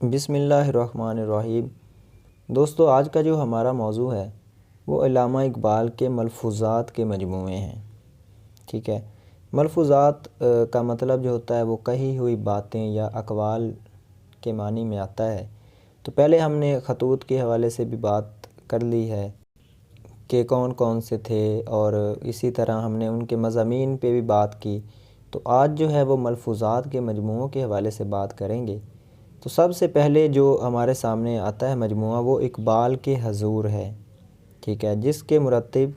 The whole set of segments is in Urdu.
بسم اللہ الرحمن الرحیم۔ دوستو، آج کا جو ہمارا موضوع ہے وہ علامہ اقبال کے ملفوظات کے مجموعے ہیں۔ ٹھیک ہے، ملفوظات کا مطلب جو ہوتا ہے وہ کہی ہوئی باتیں یا اقوال کے معنی میں آتا ہے۔ تو پہلے ہم نے خطوط کے حوالے سے بھی بات کر لی ہے کہ کون کون سے تھے، اور اسی طرح ہم نے ان کے مضامین پہ بھی بات کی۔ تو آج جو ہے وہ ملفوظات کے مجموعوں کے حوالے سے بات کریں گے۔ تو سب سے پہلے جو ہمارے سامنے آتا ہے مجموعہ وہ اقبال کے حضور ہے، ٹھیک ہے، جس کے مرتب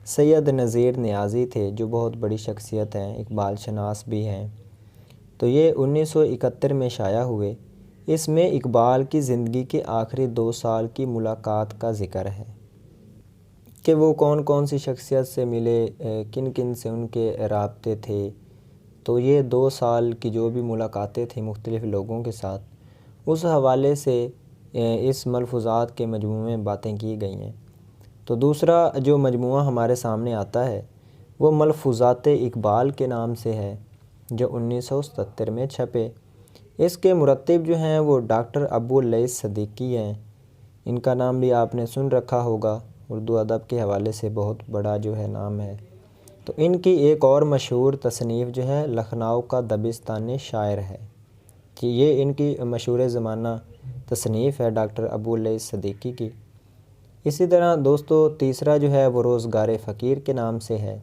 سید نذیر نیازی تھے، جو بہت بڑی شخصیت ہیں، اقبال شناس بھی ہیں۔ تو یہ 1971 میں شائع ہوئے۔ اس میں اقبال کی زندگی کے آخری 2 سال کی ملاقات کا ذکر ہے کہ وہ کون کون سی شخصیت سے ملے، کن کن سے ان کے رابطے تھے۔ تو یہ 2 سال کی جو بھی ملاقاتیں تھیں مختلف لوگوں کے ساتھ، اس حوالے سے اس ملفوظات کے مجموعے میں باتیں کی گئی ہیں۔ تو دوسرا جو مجموعہ ہمارے سامنے آتا ہے وہ ملفوظات اقبال کے نام سے ہے، جو 1977 میں چھپے۔ اس کے مرتب جو ہیں وہ ڈاکٹر ابو اللیث صدیقی ہیں۔ ان کا نام بھی آپ نے سن رکھا ہوگا، اردو ادب کے حوالے سے بہت بڑا جو ہے نام ہے۔ تو ان کی ایک اور مشہور تصنیف جو ہے لکھنؤ کا دبستان شاعر ہے، کہ یہ ان کی مشہور زمانہ تصنیف ہے ڈاکٹر ابو اللیث صدیقی کی۔ اسی طرح دوستو تیسرا جو ہے وہ روزگار فقیر کے نام سے ہے،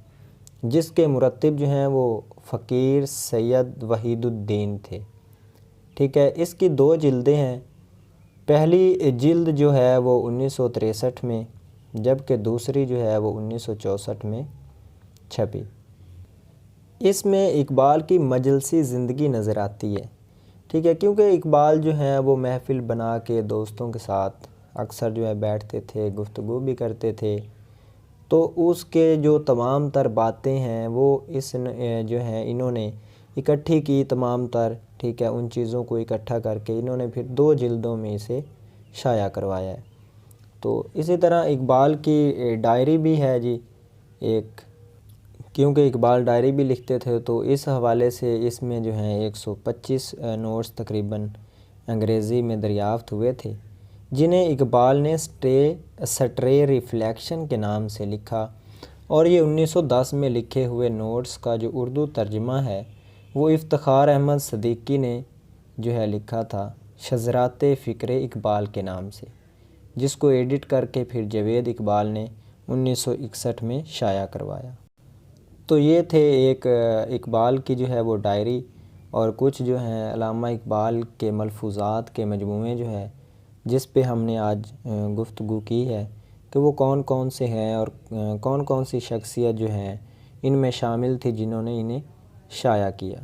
جس کے مرتب جو ہیں وہ فقیر سید وحید الدین تھے۔ ٹھیک ہے، اس کی 2 جلدیں ہیں۔ پہلی جلد جو ہے وہ 1963 میں، جبکہ دوسری جو ہے وہ 1964 میں چھپی۔ اس میں اقبال کی مجلسی زندگی نظر آتی ہے، ٹھیک ہے، کیونکہ اقبال جو ہیں وہ محفل بنا کے دوستوں کے ساتھ اکثر جو ہے بیٹھتے تھے، گفتگو بھی کرتے تھے۔ تو اس کے جو تمام تر باتیں ہیں وہ اس جو ہیں انہوں نے اکٹھی کی، تمام تر، ٹھیک ہے، ان چیزوں کو اکٹھا کر کے انہوں نے پھر 2 جلدوں میں اسے شائع کروایا ہے۔ تو اسی طرح اقبال کی ڈائری بھی ہے جی ایک، کیونکہ اقبال ڈائری بھی لکھتے تھے، تو اس حوالے سے اس میں جو ہیں 125 نوٹس تقریباً انگریزی میں دریافت ہوئے تھے، جنہیں اقبال نے سٹرے ریفلیکشن کے نام سے لکھا، اور یہ 1910 میں لکھے ہوئے نوٹس کا جو اردو ترجمہ ہے وہ افتخار احمد صدیقی نے جو ہے لکھا تھا شذرات فکر اقبال کے نام سے، جس کو ایڈٹ کر کے پھر جاوید اقبال نے 1961 میں شائع کروایا۔ تو یہ تھے ایک اقبال کی جو ہے وہ ڈائری، اور کچھ جو ہیں علامہ اقبال کے ملفوظات کے مجموعے جو ہے جس پہ ہم نے آج گفتگو کی ہے کہ وہ کون کون سے ہیں، اور کون کون سی شخصیت جو ہیں ان میں شامل تھی جنہوں نے انہیں شائع کیا۔